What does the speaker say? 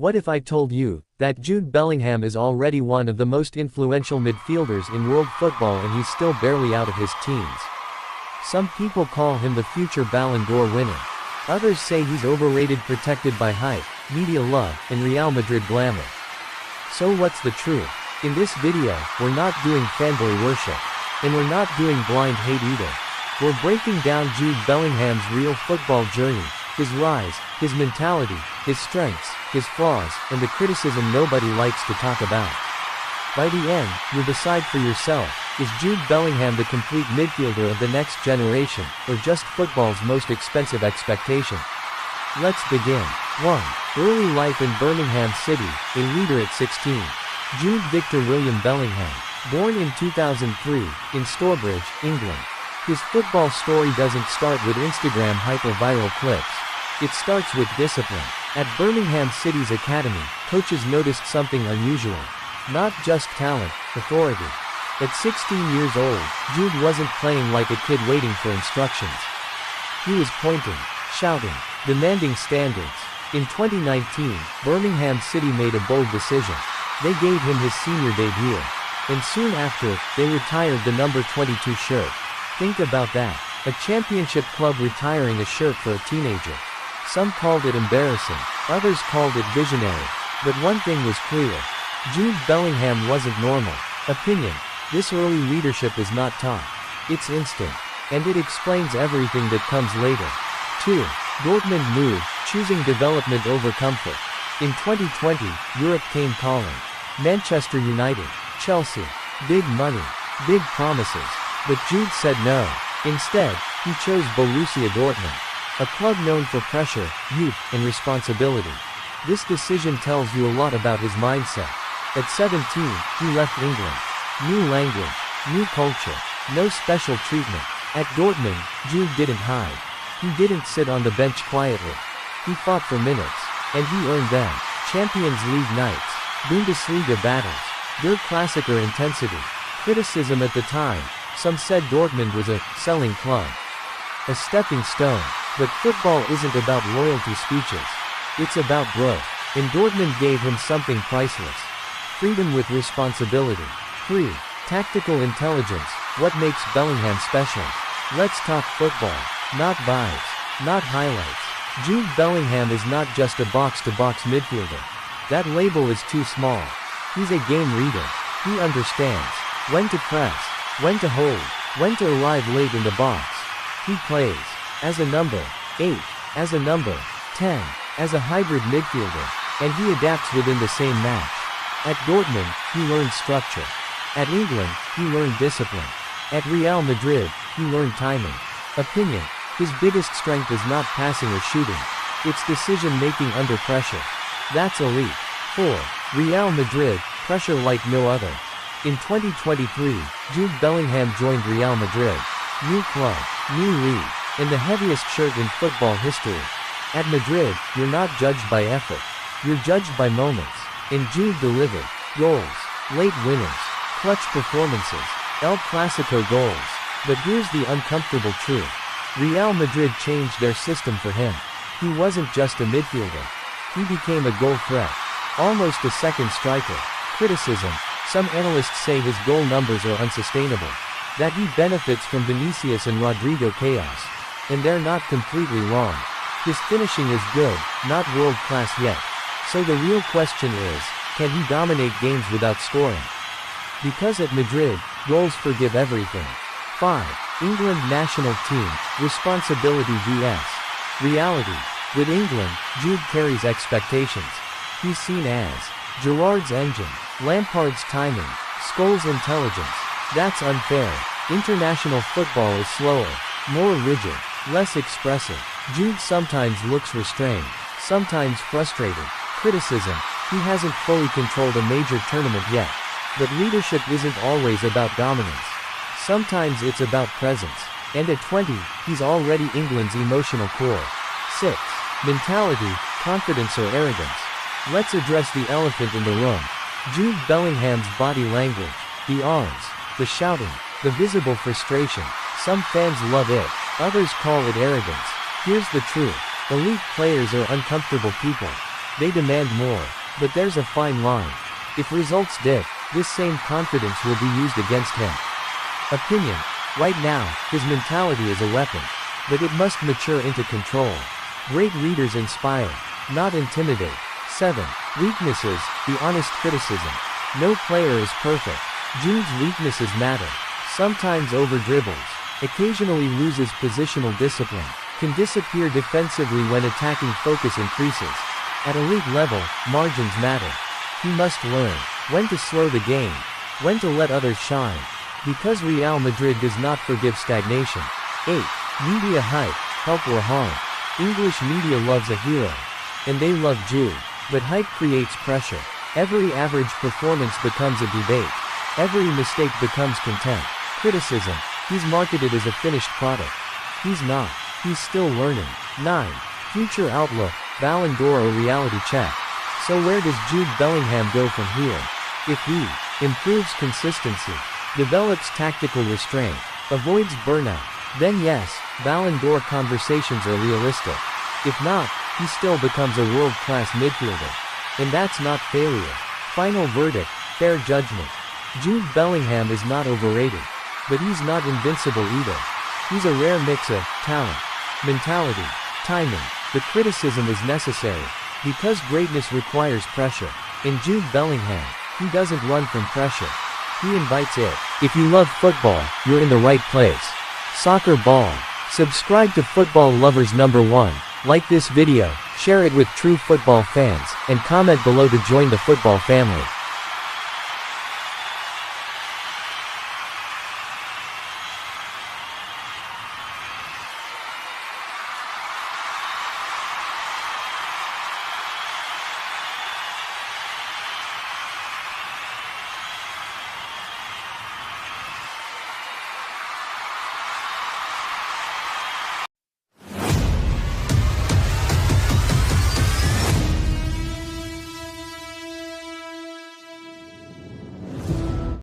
What if I told you that Jude Bellingham is already one of the most influential midfielders in world football and he's still barely out of his teens? Some people call him the future Ballon d'Or winner. Others say he's overrated, protected by hype, media love, and Real Madrid glamour. So what's the truth? In this video, we're not doing fanboy worship. And we're not doing blind hate either. We're breaking down Jude Bellingham's real football journey, his rise, his mentality, his strengths, his flaws, and the criticism nobody likes to talk about. By the end, you'll decide for yourself, is Jude Bellingham the complete midfielder of the next generation, or just football's most expensive expectation? Let's begin. 1. Early life in Birmingham City, a leader at 16. Jude Victor William Bellingham, born in 2003, in Stourbridge, England. His football story doesn't start with Instagram hyper-viral clips. It starts with discipline. At Birmingham City's academy, coaches noticed something unusual. Not just talent, authority. At 16 years old, Jude wasn't playing like a kid waiting for instructions. He was pointing, shouting, demanding standards. In 2019, Birmingham City made a bold decision. They gave him his senior debut. And soon after, they retired the number 22 shirt. Think about that. A championship club retiring a shirt for a teenager. Some called it embarrassing, others called it visionary. But one thing was clear. Jude Bellingham wasn't normal. Opinion. This early leadership is not taught. It's instinct. And it explains everything that comes later. 2. Dortmund move, choosing development over comfort. In 2020, Europe came calling. Manchester United, Chelsea. Big money. Big promises. But Jude said no. Instead, he chose Borussia Dortmund. A club known for pressure, youth, and responsibility. This decision tells you a lot about his mindset. At 17, he left England. New language, new culture, no special treatment. At Dortmund, Jude didn't hide. He didn't sit on the bench quietly. He fought for minutes. And he earned them. Champions League nights. Bundesliga battles. Der Klassiker intensity. Criticism at the time. Some said Dortmund was a selling club. A stepping stone. But football isn't about loyalty speeches. It's about growth. And Dortmund gave him something priceless. Freedom with responsibility. 3. Tactical intelligence. What makes Bellingham special? Let's talk football. Not vibes. Not highlights. Jude Bellingham is not just a box-to-box midfielder. That label is too small. He's a game reader. He understands when to press, when to hold, when to arrive late in the box. He plays as a number 8, as a number 10, as a hybrid midfielder, and he adapts within the same match. At Dortmund, he learned structure. At England, he learned discipline. At Real Madrid, he learned timing. Opinion. His biggest strength is not passing or shooting. It's decision-making under pressure. That's elite. 4. Real Madrid, pressure like no other. In 2023, Jude Bellingham joined Real Madrid. New club, new league, and the heaviest shirt in football history. At Madrid, you're not judged by effort. You're judged by moments. And Jude delivered. Goals, late winners, clutch performances, El Clasico goals. But here's the uncomfortable truth. Real Madrid changed their system for him. He wasn't just a midfielder. He became a goal threat. Almost a second striker. Criticism. Some analysts say his goal numbers are unsustainable. That he benefits from Vinicius and Rodrigo chaos. And they're not completely wrong. His finishing is good, not world-class yet. So the real question is, can he dominate games without scoring? Because at Madrid, goals forgive everything. 5. England national team, responsibility vs. reality. With England, Jude carries expectations. He's seen as Gerrard's engine, Lampard's timing, Scholes' intelligence. That's unfair. International football is slower, more rigid, less expressive. Jude sometimes looks restrained, sometimes frustrated. Criticism. He hasn't fully controlled a major tournament yet. But leadership isn't always about dominance. Sometimes it's about presence. And at 20, he's already England's emotional core. 6. Mentality, confidence or arrogance. Let's address the elephant in the room. Jude Bellingham's body language. The arms, the shouting, the visible frustration. Some fans love it, others call it arrogance. Here's the truth. Elite players are uncomfortable people. They demand more. But there's a fine line. If results dip, this same confidence will be used against him. Opinion. Right now, his mentality is a weapon. But it must mature into control. Great leaders inspire, not intimidate. 7. Weaknesses, the honest criticism. No player is perfect. Jude's weaknesses matter. Sometimes over-dribbles. Occasionally loses positional discipline. Can disappear defensively when attacking focus increases. At elite level, margins matter. He must learn when to slow the game, when to let others shine. Because Real Madrid does not forgive stagnation. 8. Media hype, help or harm. English media loves a hero. And they love Jude. But hype creates pressure. Every average performance becomes a debate. Every mistake becomes contempt. Criticism. He's marketed as a finished product. He's not. He's still learning. 9. Future outlook, Ballon d'Or or reality check. So where does Jude Bellingham go from here? If he improves consistency, develops tactical restraint, avoids burnout, then yes, Ballon d'Or conversations are realistic. If not, he still becomes a world-class midfielder. And that's not failure. Final verdict, fair judgment. Jude Bellingham is not overrated. But he's not invincible either. He's a rare mix of talent, mentality, timing. The criticism is necessary, because greatness requires pressure. In Jude Bellingham, he doesn't run from pressure. He invites it. If you love football, you're in the right place. Soccer Ball. Subscribe to Football Lovers #1, like this video, share it with true football fans, and comment below to join the football family.